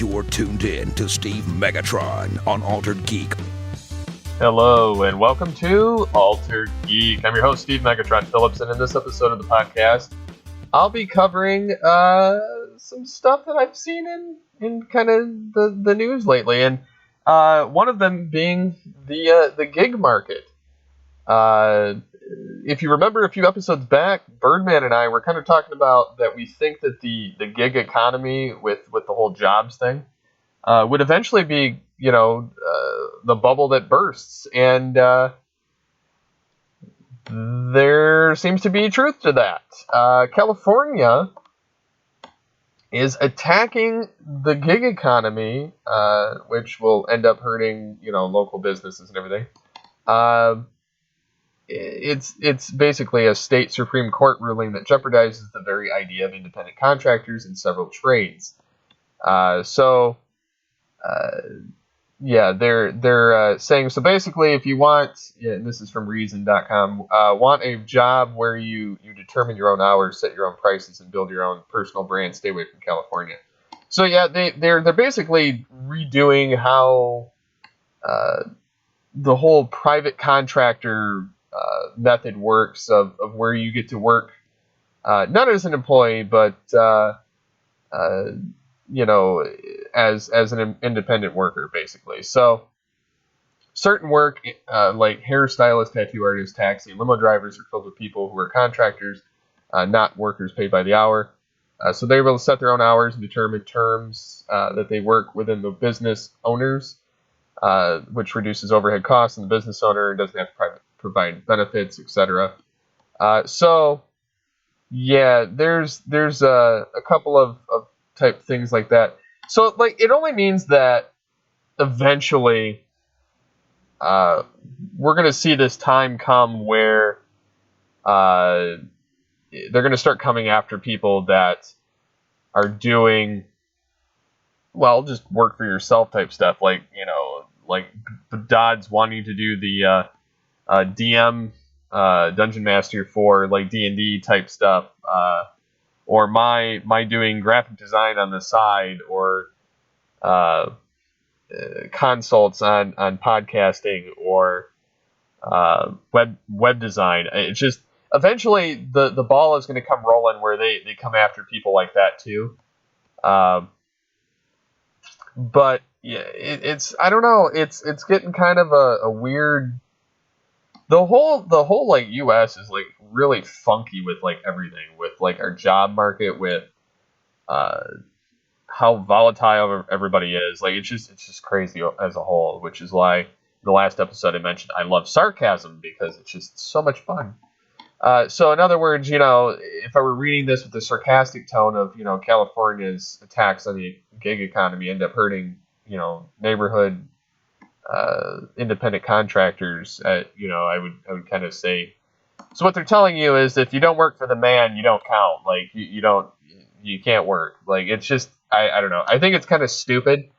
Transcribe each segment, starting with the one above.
You're tuned in to Steve Megatron on Altered Geek. Hello, and welcome to Altered Geek. I'm your host, Steve Megatron Phillips, and in this episode of the podcast, I'll be covering some stuff that I've seen in kind of the news lately, and one of them being the gig market. If you remember a few episodes back, Birdman and I were kind of talking about that we think that the gig economy with the whole jobs thing would eventually be, the bubble that bursts. And there seems to be truth to that. California is attacking the gig economy, which will end up hurting, local businesses and everything. It's basically a state Supreme Court ruling that jeopardizes the very idea of independent contractors in several trades. They're saying, so basically, if you want, and this is from Reason.com, want a job where you determine your own hours, set your own prices, and build your own personal brand, stay away from California. So yeah, they're basically redoing how the whole private contractor method works of where you get to work, not as an employee, but as an independent worker, basically. So certain work, like hairstylists, tattoo artists, taxi, and limo drivers, are filled with people who are contractors, not workers paid by the hour. So they're able to set their own hours and determine terms that they work within the business owners, which reduces overhead costs on the business owner and doesn't have to provide benefits, etc. There's a couple of type things like that. So it only means that eventually we're going to see this time come where they're going to start coming after people that are doing, just work for yourself type stuff, like Dodd's wanting to do the DM Dungeon Master for D&D type stuff, or my doing graphic design on the side, or consults on podcasting, or web design. It's just eventually the ball is going to come rolling where they come after people like that too. But yeah, it's I don't know. It's getting kind of a weird. The whole U.S. is really funky with everything, with our job market, with how volatile everybody is. It's just crazy as a whole, which is why in the last episode I mentioned I love sarcasm, because it's just so much fun. So in other words, if I were reading this with a sarcastic tone of California's attacks on the gig economy end up hurting neighborhood independent contractors, I would kind of say, so what they're telling you is, if you don't work for the man, you don't count. You can't work. It's just, I don't know. I think it's kind of stupid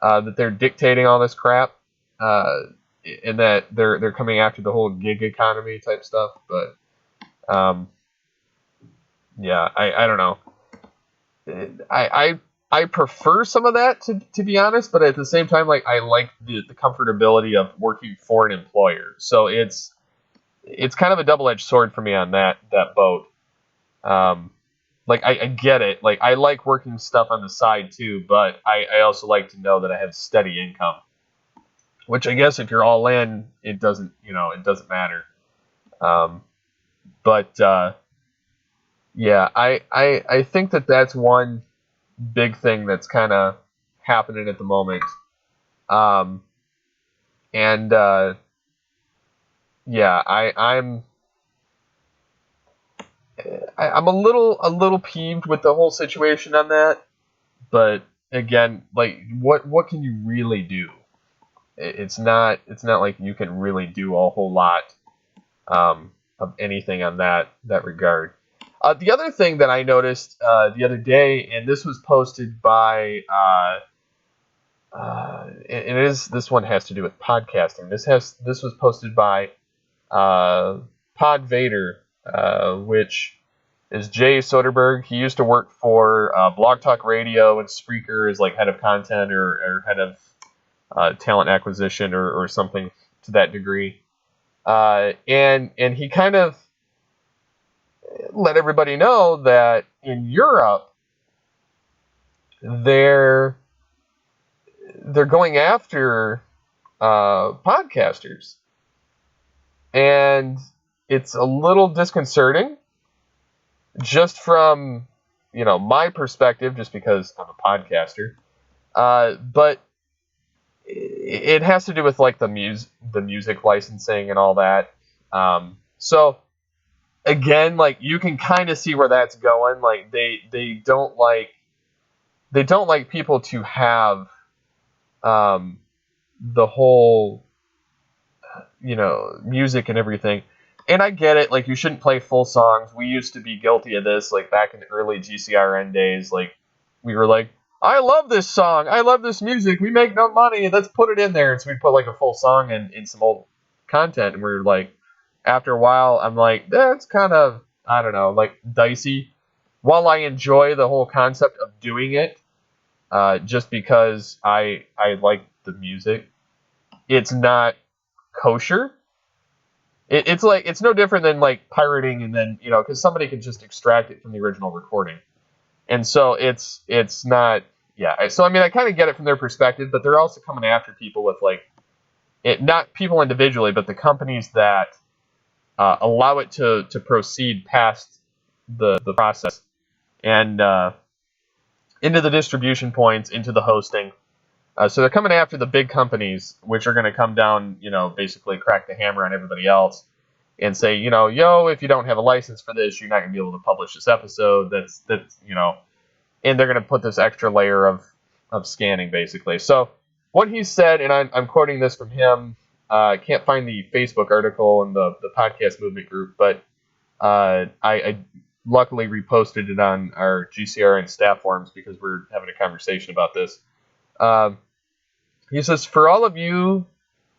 that they're dictating all this crap, and that they're coming after the whole gig economy type stuff. But I don't know. I prefer some of that, to be honest, but at the same time, I like the comfortability of working for an employer. So it's kind of a double-edged sword for me on that boat. I get it. I like working stuff on the side too, but I also like to know that I have steady income. Which I guess if you're all in, it doesn't matter. I think that's one big thing that's kind of happening at the moment. I'm a little peeved with the whole situation on that, but again, what can you really do? It's not like you can really do a whole lot of anything on that regard. The other thing that I noticed the other day, and this was posted by, this one has to do with podcasting. This was posted by Pod Vader, which is Jay Soderbergh. He used to work for Blog Talk Radio and Spreaker as like head of content or head of talent acquisition or something to that degree. And he kind of let everybody know that in Europe they're going after podcasters, and it's a little disconcerting just from my perspective, just because I'm a podcaster, but it has to do with like the music licensing and all that. So again, like you can kind of see where that's going. Like they don't like people to have the whole music and everything. And I get it, like you shouldn't play full songs. We used to be guilty of this, like back in the early GCRN days. Like we were like, I love this song, I love this music, we make no money, let's put it in there. And so we'd put like a full song in some old content, and we're like, after a while, I'm like, that's kind of, I don't know, like dicey. While I enjoy the whole concept of doing it, just because I like the music, it's not kosher. It's like, it's no different than like pirating, and then because somebody can just extract it from the original recording, and so it's not. Yeah, so I mean, I kind of get it from their perspective, but they're also coming after people with like it, not people individually, but the companies that allow it to proceed past the process and into the distribution points, into the hosting. So they're coming after the big companies, which are going to come down, basically crack the hammer on everybody else and say, yo, if you don't have a license for this, you're not going to be able to publish this episode. That's and they're going to put this extra layer of scanning, basically. So what he said, and I'm quoting this from him, I can't find the Facebook article in the podcast movement group, but I luckily reposted it on our GCRN staff forums because we're having a conversation about this. He says, for all of you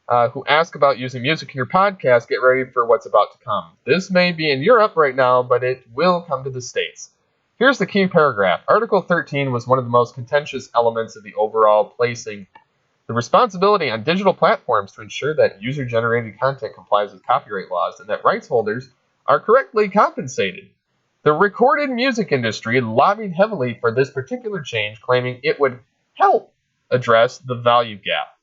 who ask about using music in your podcast, get ready for what's about to come. This may be in Europe right now, but it will come to the States. Here's the key paragraph. Article 13 was one of the most contentious elements of the overall placing the responsibility on digital platforms to ensure that user-generated content complies with copyright laws and that rights holders are correctly compensated. The recorded music industry lobbied heavily for this particular change, claiming it would help address the value gap.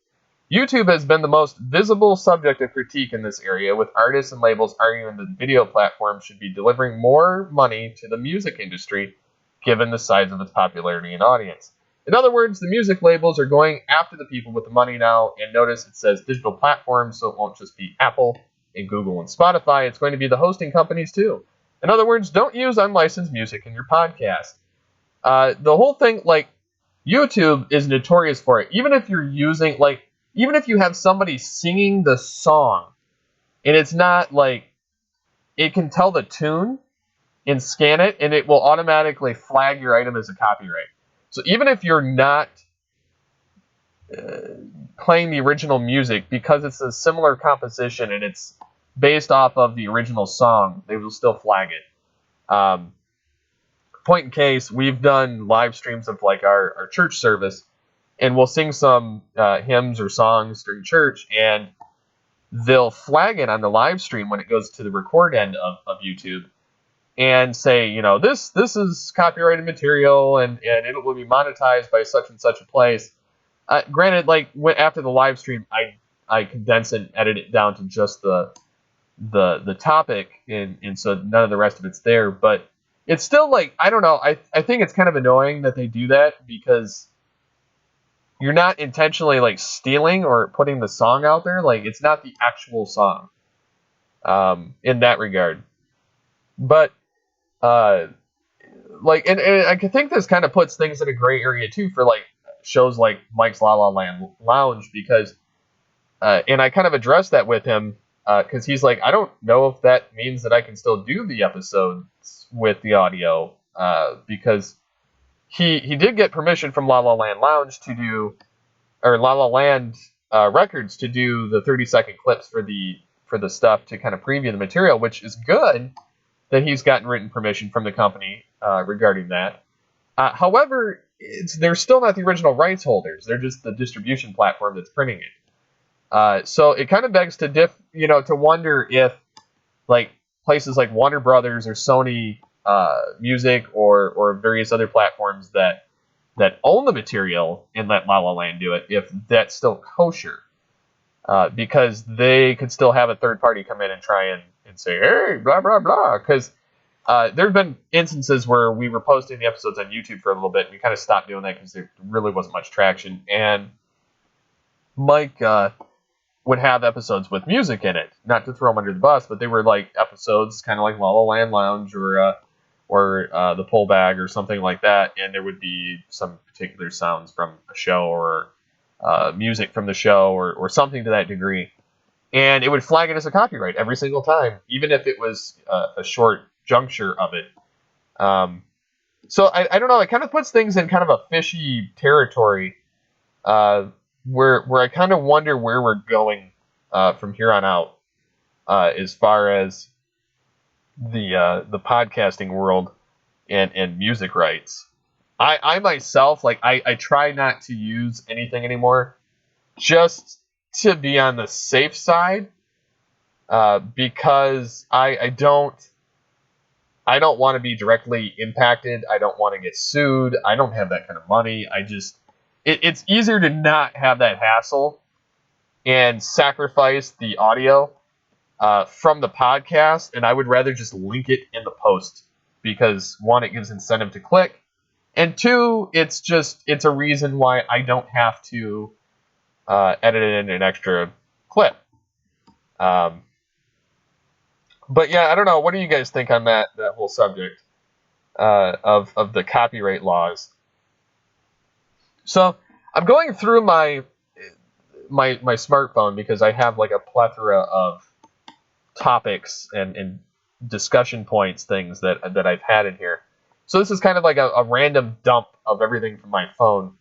YouTube has been the most visible subject of critique in this area, with artists and labels arguing that video platforms should be delivering more money to the music industry, given the size of its popularity and audience. In other words, the music labels are going after the people with the money now, and notice it says digital platforms, so it won't just be Apple and Google and Spotify, it's going to be the hosting companies too. In other words, don't use unlicensed music in your podcast. The whole thing, like, YouTube is notorious for it. Even if you're using, like, even if you have somebody singing the song, and it's not, like, it can tell the tune and scan it, and it will automatically flag your item as a copyright. So even if you're not playing the original music, because it's a similar composition and it's based off of the original song, they will still flag it. Point in case, we've done live streams of like our church service, and we'll sing some hymns or songs during church, and they'll flag it on the live stream when it goes to the record end of YouTube and say, this is copyrighted material, and it will be monetized by such and such a place. Granted, like after the live stream, I condense and edit it down to just the topic, and so none of the rest of it's there. But it's still like, I don't know. I think it's kind of annoying that they do that, because you're not intentionally like stealing or putting the song out there. Like, it's not the actual song in that regard. But like, and I think this kind of puts things in a gray area too for like shows like Mike's La La Land Lounge, because and I kind of addressed that with him, because he's like, I don't know if that means that I can still do the episodes with the audio, because he did get permission from La La Land Lounge to do, or La La Land Records to do the 30-second clips for the stuff to kind of preview the material, which is good. that he's gotten written permission from the company regarding that. However, they're still not the original rights holders. They're just the distribution platform that's printing it. So it kind of begs to to wonder if like places like Warner Brothers or Sony Music or various other platforms that own the material and let La La Land do it, if that's still kosher. Because they could still have a third party come in and try and say, hey, blah, blah, blah. Because there have been instances where we were posting the episodes on YouTube for a little bit, and we kind of stopped doing that because there really wasn't much traction. And Mike would have episodes with music in it, not to throw them under the bus, but they were like episodes kind of like La La Land Lounge or The Pull Bag or something like that, and there would be some particular sounds from a show or music from the show or something to that degree, and it would flag it as a copyright every single time, even if it was a short juncture of it. So I don't know, it kind of puts things in kind of a fishy territory where I kind of wonder where we're going from here on out as far as the podcasting world and music rights. I myself, like, I try not to use anything anymore just to be on the safe side because I don't want to be directly impacted. I don't want to get sued. I don't have that kind of money. It's easier to not have that hassle and sacrifice the audio from the podcast, and I would rather just link it in the post because, one, it gives incentive to click, and two, it's a reason why I don't have to edit in an extra clip. But yeah, I don't know. What do you guys think on that whole subject of the copyright laws? So I'm going through my smartphone because I have like a plethora of topics and discussion points, things that I've had in here. So this is kind of like a random dump of everything from my phone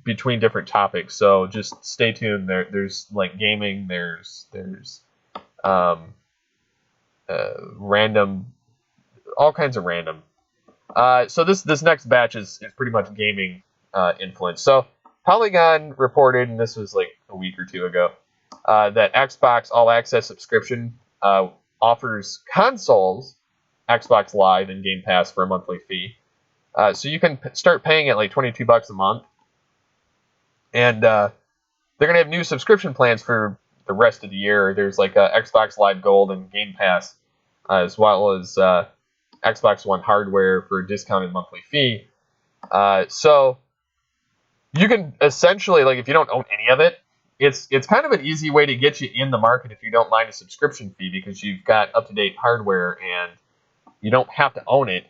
between different topics. So just stay tuned. There's like gaming. There's random, all kinds of random. So this next batch is pretty much gaming influence. So Polygon reported, and this was like a week or two ago, that Xbox All Access subscription offers consoles Xbox Live and Game Pass for a monthly fee. So you can start paying at like $22 a month. And they're going to have new subscription plans for the rest of the year. There's like Xbox Live Gold and Game Pass, as well as Xbox One hardware for a discounted monthly fee. So you can essentially, like, if you don't own any of it, it's kind of an easy way to get you in the market if you don't mind a subscription fee, because you've got up-to-date hardware and you don't have to own it,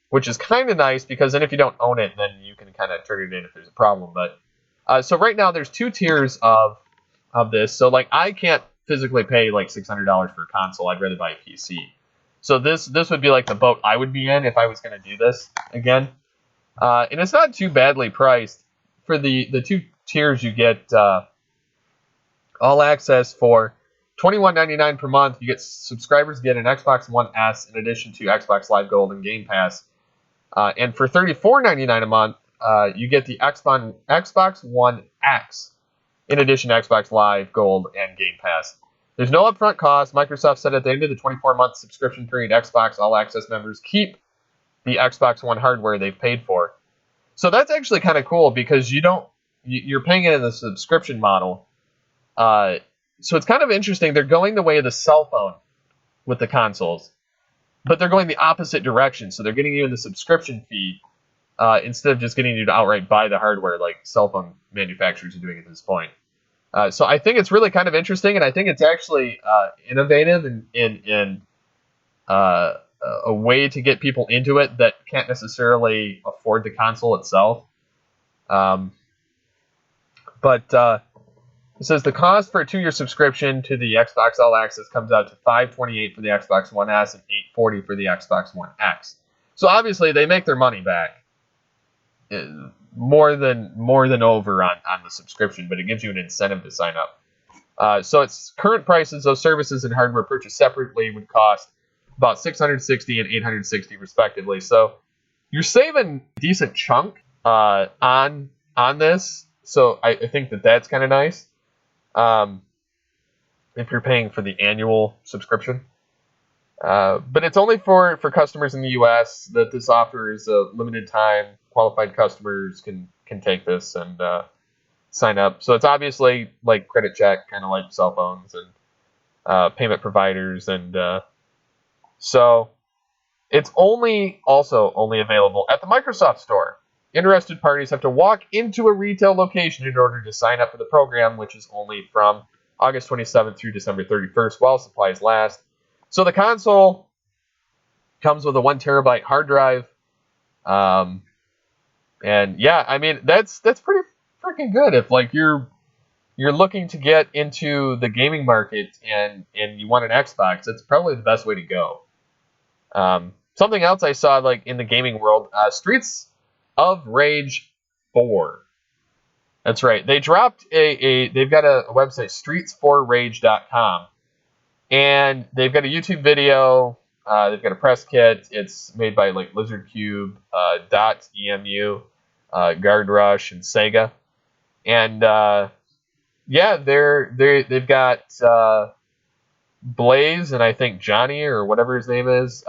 which is kind of nice, because then if you don't own it, then you can kind of turn it in if there's a problem. But so right now there's two tiers of this. So like I can't physically pay like $600 for a console. I'd rather buy a PC. So this would be like the boat I would be in if I was going to do this again. And it's not too badly priced. For the two tiers, you get all access for $21.99 per month. You get subscribers get an Xbox One S in addition to Xbox Live Gold and Game Pass. And for $34.99 a month, you get the Xbox One X in addition to Xbox Live Gold and Game Pass. There's no upfront cost. Microsoft said at the end of the 24-month subscription period, Xbox All Access members keep the Xbox One hardware they've paid for. So that's actually kind of cool, because you're paying it in the subscription model. So it's kind of interesting. They're going the way of the cell phone with the consoles, but they're going the opposite direction. So they're getting you in the subscription fee instead of just getting you to outright buy the hardware like cell phone manufacturers are doing at this point. So I think it's really kind of interesting, and I think it's actually innovative in a way to get people into it that can't necessarily afford the console itself. But it says the cost for a 2-year subscription to the Xbox All Access comes out to $528 for the Xbox One S and $840 for the Xbox One X. So obviously they make their money back more than over on the subscription, but it gives you an incentive to sign up. So its current prices of services and hardware purchased separately would cost about $660 and $860 respectively. So you're saving a decent chunk on this. So I think that's kind of nice. If you're paying for the annual subscription. But it's only for customers in the U.S. that this offer is a limited time. Qualified customers can take this and sign up. So it's obviously like credit check, kind of like cell phones and payment providers. And so it's also only available at the Microsoft Store. Interested parties have to walk into a retail location in order to sign up for the program, which is only from August 27th through December 31st while supplies last. So the console comes with a 1 terabyte hard drive. And yeah, I mean, that's pretty freaking good. If like you're looking to get into the gaming market and you want an Xbox, that's probably the best way to go. Something else I saw like in the gaming world, Streets of Rage 4. That's right. They dropped they've got a website, streets4rage.com. And they've got a YouTube video. They've got a press kit. It's made by like Lizard Cube, .emu, Guard Rush, and Sega. And yeah, they've got Blaze and I think Johnny or whatever his name is.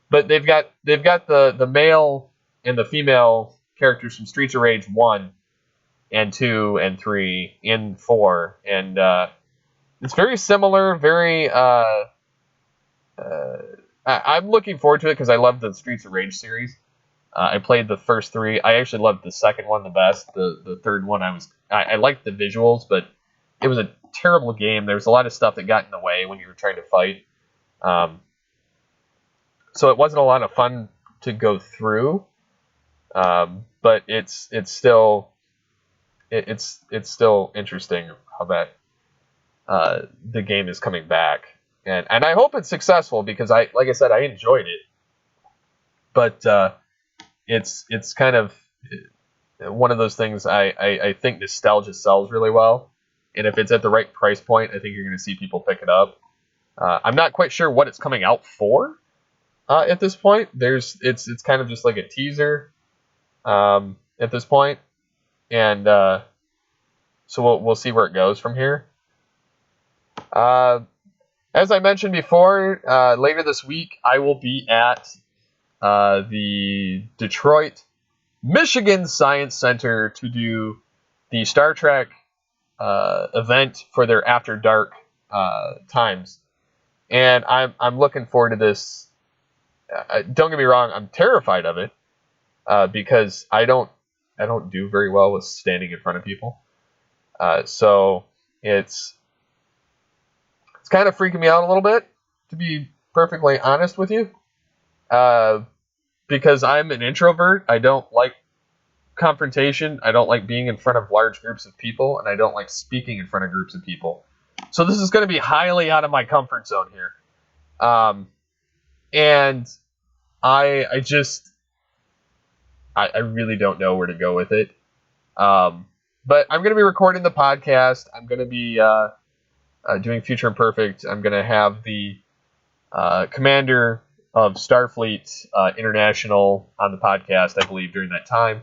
But they've got the male and the female characters from Streets of Rage 1 and 2 and 3 in 4. And it's very similar, very I'm looking forward to it because I love the Streets of Rage series. I played the first 3. I actually loved the second one the best. The third one I liked the visuals, but it was a terrible game. There was a lot of stuff that got in the way when you were trying to fight. So it wasn't a lot of fun to go through. But it's still interesting how that the game is coming back, and I hope it's successful because like I said, I enjoyed it. But it's kind of one of those things I think nostalgia sells really well, and if it's at the right price point, I think you're going to see people pick it up. I'm not quite sure what it's coming out for at this point. It's kind of just like a teaser at this point, and so we'll see where it goes from here. As I mentioned before, later this week I will be at the Detroit, Michigan Science Center to do the Star Trek event for their After Dark times, and I'm looking forward to this. Don't get me wrong, I'm terrified of it because I don't do very well with standing in front of people. So it's kind of freaking me out a little bit, to be perfectly honest with you, because I'm an introvert. I don't like confrontation. I don't like being in front of large groups of people, and I don't like speaking in front of groups of people. So this is going to be highly out of my comfort zone here. And I really don't know where to go with it. But I'm going to be recording the podcast. I'm going to be doing Future Imperfect. I'm going to have the commander of Starfleet International on the podcast, I believe, during that time.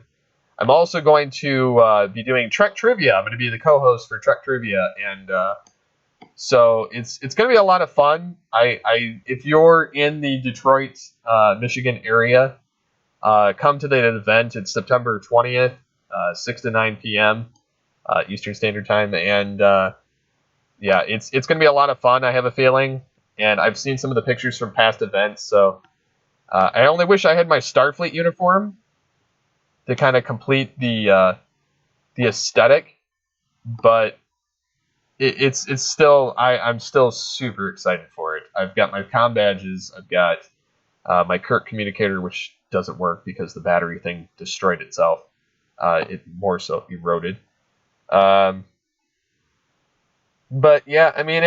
I'm also going to be doing Trek Trivia. I'm going to be the co-host for Trek Trivia, and so it's going to be a lot of fun. If you're in the Detroit, Michigan area, come to the event. It's September 20th, 6 to 9 p.m. Eastern Standard Time, and yeah, it's going to be a lot of fun. I have a feeling, and I've seen some of the pictures from past events. So I only wish I had my Starfleet uniform to kind of complete the aesthetic, but it's still I'm still super excited for it. I've got my comm badges. I've got my Kirk communicator, which doesn't work because the battery thing destroyed itself. It more so eroded. But yeah, I mean,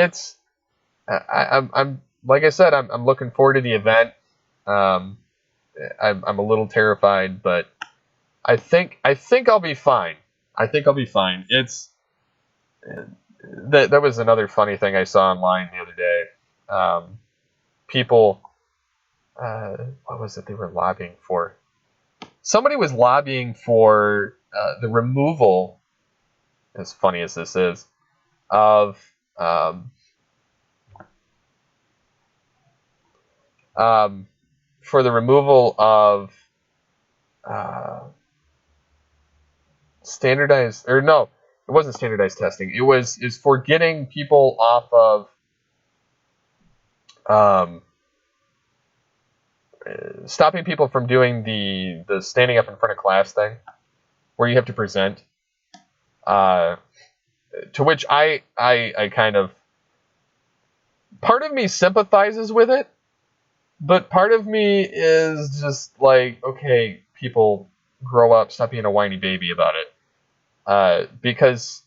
I'm like I said, I'm looking forward to the event. I'm a little terrified, but I think I'll be fine. I think I'll be fine. that was another funny thing I saw online the other day. People, what was it they were lobbying for? Somebody was lobbying for the removal, as funny as this is, of for the removal of standardized, or no, it wasn't standardized testing. Is for getting people off of stopping people from doing the standing up in front of class thing, where you have to present. To which I kind of, part of me sympathizes with it, but part of me is just like, okay, people, grow up, stop being a whiny baby about it. Because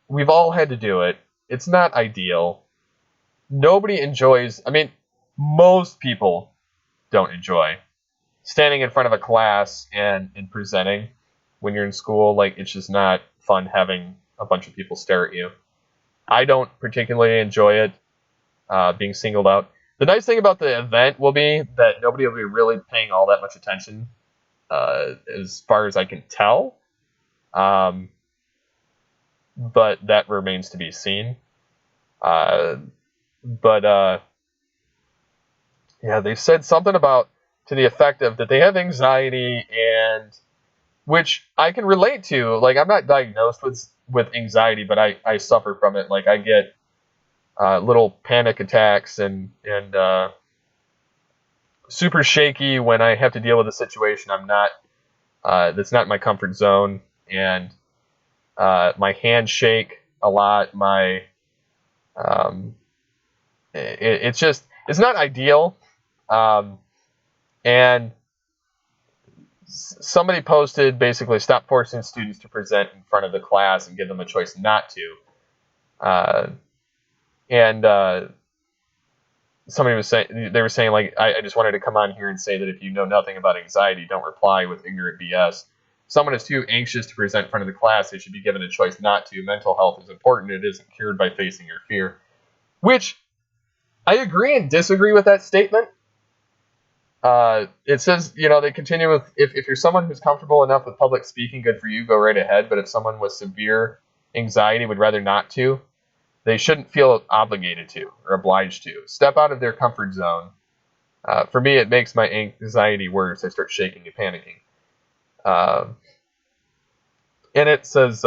we've all had to do it. It's not ideal. Nobody enjoys, I mean, most people don't enjoy standing in front of a class and presenting when you're in school. Like, it's just not fun having a bunch of people stare at you. I don't particularly enjoy it, being singled out. The nice thing about the event will be that nobody will be really paying all that much attention, as far as I can tell. But that remains to be seen. Yeah, they said something about, to the effect of, that they have anxiety, and which I can relate to. Like, I'm not diagnosed with anxiety, but I suffer from it. Like, I get little panic attacks and super shaky when I have to deal with a situation I'm not that's not in my comfort zone, and my hands shake a lot. My it's just, it's not ideal. And somebody posted, basically, stop forcing students to present in front of the class and give them a choice not to. And somebody was saying, they were saying, like, I just wanted to come on here and say that if you know nothing about anxiety, don't reply with ignorant BS. If someone is too anxious to present in front of the class, they should be given a choice not to. Mental health is important. It isn't cured by facing your fear. Which, I agree and disagree with that statement. It says, they continue with, if you're someone who's comfortable enough with public speaking, good for you, go right ahead. But if someone with severe anxiety would rather not to, they shouldn't feel obligated to or obliged to. Step out of their comfort zone. For me, it makes my anxiety worse. I start shaking and panicking. And it says,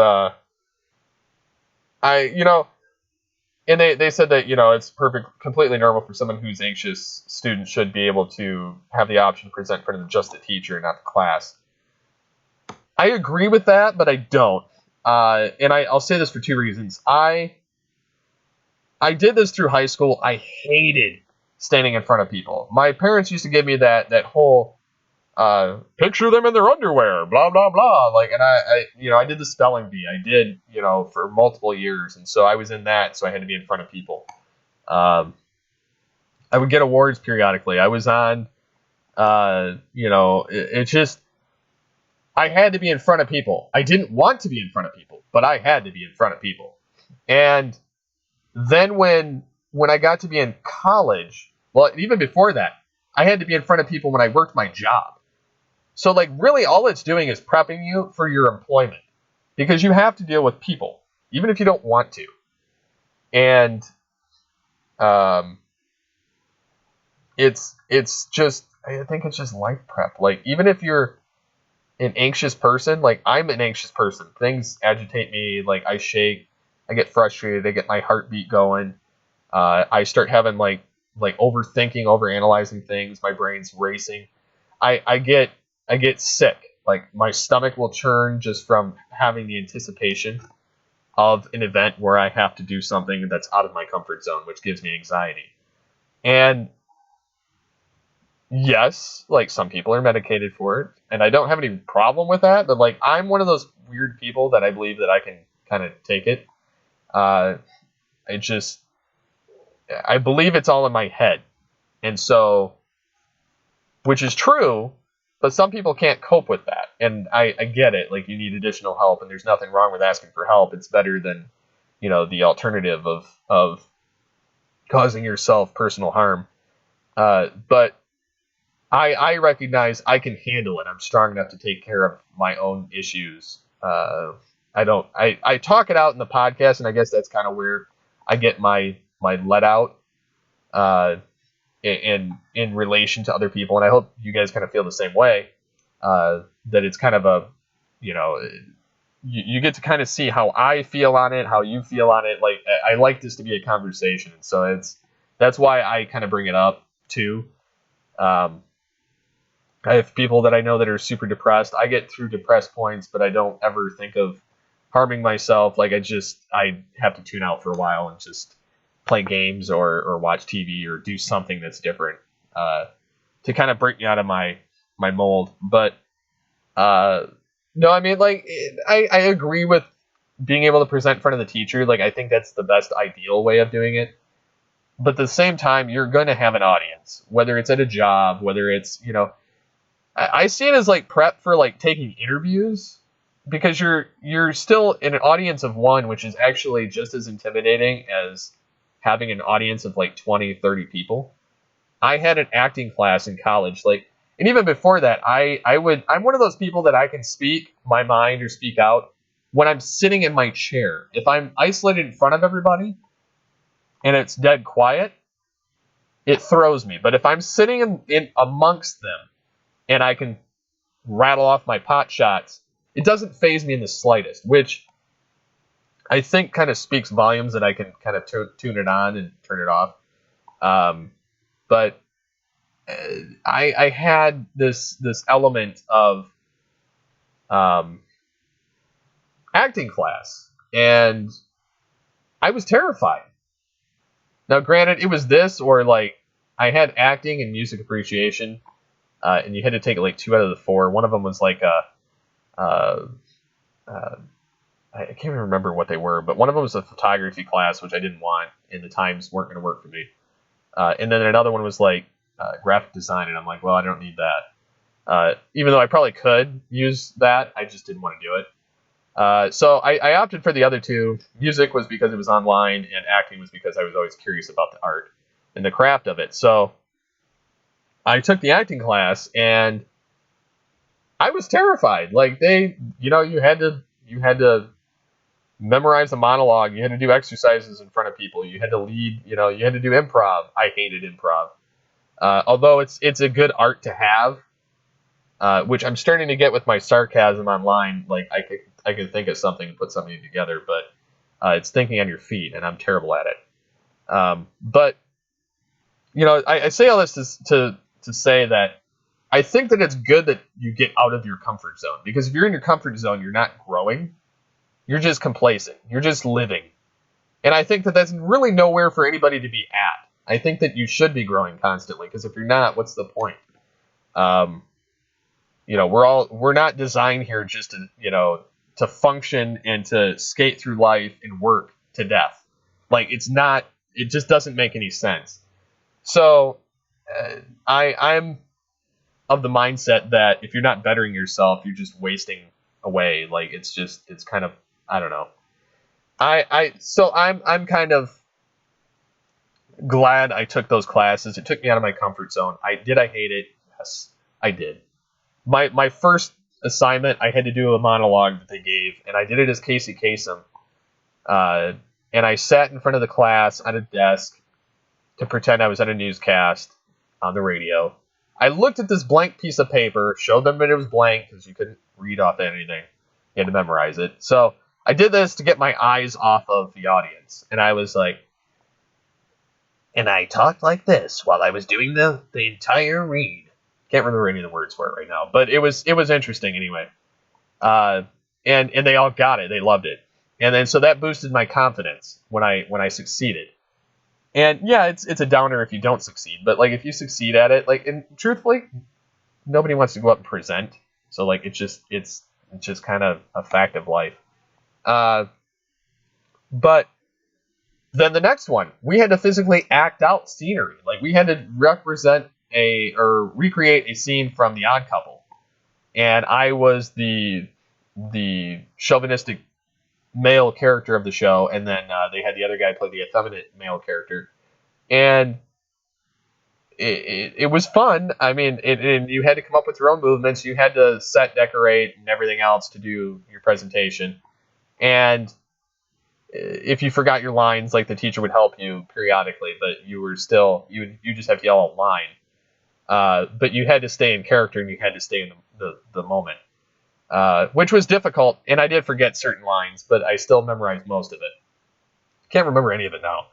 and they said that, it's completely normal for someone who's anxious. Students should be able to have the option to present in front of just the teacher, not the class. I agree with that, but I don't. And I'll say this for two reasons. I did this through high school. I hated standing in front of people. My parents used to give me that whole picture them in their underwear, blah blah blah. Like, and I did the spelling bee. I did, for multiple years, and so I was in that. So I had to be in front of people. I would get awards periodically. I was on, it's just, I had to be in front of people. I didn't want to be in front of people, but I had to be in front of people. And then when I got to be in college, well, even before that, I had to be in front of people when I worked my job. So, like, really all it's doing is prepping you for your employment, because you have to deal with people, even if you don't want to. And it's just, I think it's just life prep. Like, even if you're an anxious person, like, I'm an anxious person. Things agitate me. Like, I shake. I get frustrated. I get my heartbeat going. I start having like overthinking, overanalyzing things. My brain's racing. I get sick. Like, my stomach will churn just from having the anticipation of an event where I have to do something that's out of my comfort zone, which gives me anxiety. And yes, like, some people are medicated for it, and I don't have any problem with that. But, like, I'm one of those weird people that I believe that I can kind of take it. I believe it's all in my head. And so, which is true, but some people can't cope with that. And I get it. Like, you need additional help, and there's nothing wrong with asking for help. It's better than the alternative of causing yourself personal harm. But I recognize I can handle it. I'm strong enough to take care of my own issues. I talk it out in the podcast, and I guess that's kind of where I get my let out in relation to other people. And I hope you guys kind of feel the same way. That it's kind of a, you get to kind of see how I feel on it, how you feel on it. Like, I like this to be a conversation, so that's why I kind of bring it up too. I have people that I know that are super depressed. I get through depressed points, but I don't ever think of harming myself. Like, I have to tune out for a while and just play games or watch TV or do something that's different to kind of break me out of my mold. But no, I mean, like, I agree with being able to present in front of the teacher. Like, I think that's the best ideal way of doing it. But at the same time, you're going to have an audience, whether it's at a job, whether it's, I see it as like prep for like taking interviews, because you're still in an audience of one, which is actually just as intimidating as having an audience of like 20, 30 people. I had an acting class in college, like, and even before that, I'm one of those people that I can speak my mind or speak out when I'm sitting in my chair. If I'm isolated in front of everybody and it's dead quiet, it throws me. But if I'm sitting in amongst them and I can rattle off my pot shots, it doesn't faze me in the slightest, which I think kind of speaks volumes that I can kind of tune it on and turn it off. But I had this element of acting class, and I was terrified. Now, granted, it was this, or like I had acting and music appreciation, and you had to take like 2 out of the 4. One of them was like I can't even remember what they were, but one of them was a photography class, which I didn't want, and the times weren't going to work for me. And then another one was like graphic design, and I'm like, well, I don't need that. Even though I probably could use that, I just didn't want to do it. So I opted for the other 2. Music was because it was online, and acting was because I was always curious about the art and the craft of it. So I took the acting class, and I was terrified. Like, you had to memorize a monologue. You had to do exercises in front of people. You had to lead. You had to do improv. I hated improv. Although it's a good art to have, which I'm starting to get with my sarcasm online. Like, I could think of something and put something together, but it's thinking on your feet, and I'm terrible at it. But I say all this to say that I think that it's good that you get out of your comfort zone, because if you're in your comfort zone, you're not growing. You're just complacent. You're just living. And I think that that's really nowhere for anybody to be at. I think that you should be growing constantly, because if you're not, what's the point? We're not designed here just to function and to skate through life and work to death. Like, it just doesn't make any sense. So I'm of the mindset that if you're not bettering yourself, you're just wasting away. Like, it's kind of, I don't know. So I'm kind of glad I took those classes. It took me out of my comfort zone. I hate it? Yes, I did. My first assignment, I had to do a monologue that they gave, and I did it as Casey Kasem. And I sat in front of the class on a desk to pretend I was at a newscast on the radio. I looked at this blank piece of paper, showed them that it was blank, because you couldn't read off anything. You had to memorize it. So I did this to get my eyes off of the audience. And I was like, and I talked like this while I was doing the entire read. Can't remember any of the words for it right now, but it was interesting anyway. And they all got it. They loved it. And then so that boosted my confidence when I succeeded. And yeah, it's a downer if you don't succeed, but like if you succeed at it, like, and truthfully, nobody wants to go up and present. So like it's just kind of a fact of life. But then the next one, we had to physically act out scenery. Like, we had to recreate a scene from The Odd Couple, and I was the chauvinistic male character of the show, and then they had the other guy play the effeminate male character, and it was fun. I mean, and you had to come up with your own movements. You had to set, decorate, and everything else to do your presentation. And if you forgot your lines, like the teacher would help you periodically, but you were still you just have to yell a line. But you had to stay in character and you had to stay in the moment, which was difficult. And I did forget certain lines, but I still memorized most of it. Can't remember any of it now.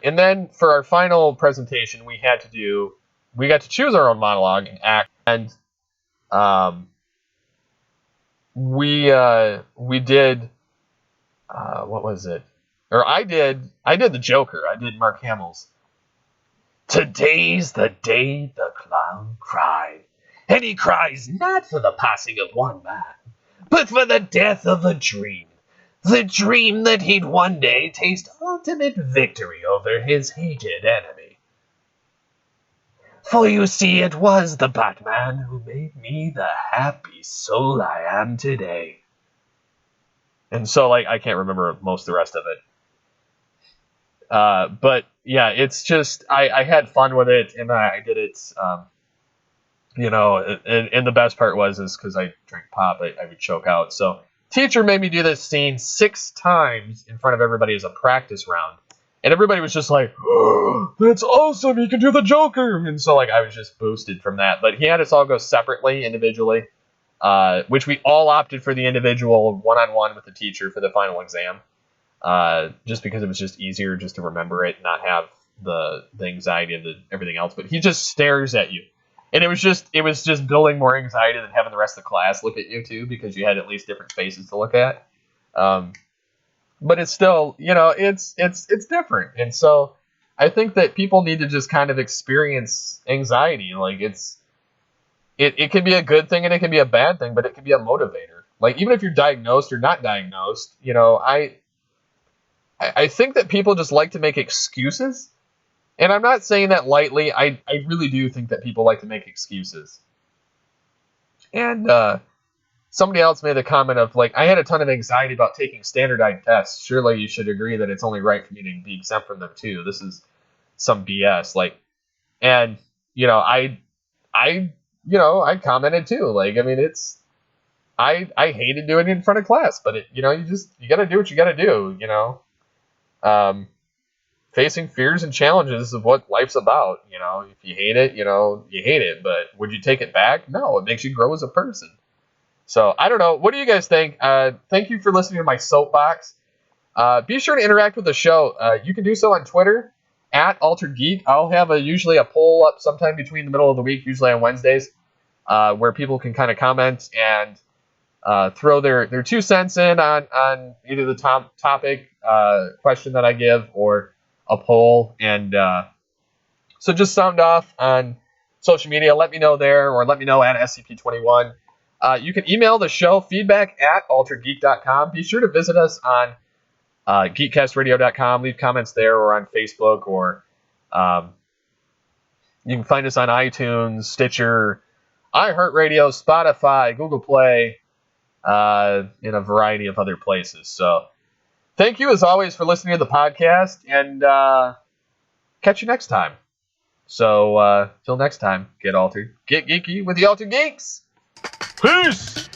And then for our final presentation, we got to choose our own monologue and act. And we did. What was it? Or I did the Joker. I did Mark Hamill's. Today's the day the clown cried. And he cries not for the passing of one man, but for the death of a dream. The dream that he'd one day taste ultimate victory over his hated enemy. For you see, it was the Batman who made me the happy soul I am today. And so, I can't remember most of the rest of it. But, yeah, it's just, I had fun with it, and I did it, and the best part was because I drank pop, I would choke out. So, teacher made me do this scene 6 times in front of everybody as a practice round. And everybody was just like, oh, that's awesome, you can do the Joker! And so, I was just boosted from that. But he had us all go separately, individually. Which we all opted for the individual one-on-one with the teacher for the final exam, just because it was just easier just to remember it and not have the anxiety and everything else. But he just stares at you, and it was just building more anxiety than having the rest of the class look at you too, because you had at least different faces to look at. But it's still, it's different, and so I think that people need to just kind of experience anxiety. It can be a good thing and it can be a bad thing, but it can be a motivator. Even if you're diagnosed or not diagnosed, I think that people just like to make excuses. And I'm not saying that lightly. I really do think that people like to make excuses. And somebody else made the comment of, I had a ton of anxiety about taking standardized tests. Surely you should agree that it's only right for me to be exempt from them too. This is some BS. I commented too. I hated doing it in front of class, but you got to do what you got to do. Facing fears and challenges of what life's about. If you hate it, you hate it. But would you take it back? No, it makes you grow as a person. So I don't know. What do you guys think? Thank you for listening to my soapbox. Be sure to interact with the show. You can do so on Twitter at Altered Geek. I'll have usually a poll up sometime between the middle of the week, usually on Wednesdays, where people can kind of comment and throw their 2 cents in on either the topic question that I give or a poll. And so just sound off on social media. Let me know there, or let me know at SCP-21. You can email the show, feedback at alteredgeek.com. Be sure to visit us on geekcastradio.com. Leave comments there, or on Facebook, or you can find us on iTunes, Stitcher, iHeartRadio, Spotify, Google Play, in a variety of other places. So thank you as always for listening to the podcast, and catch you next time. So till next time, get altered, get geeky with the Altered Geeks. Peace!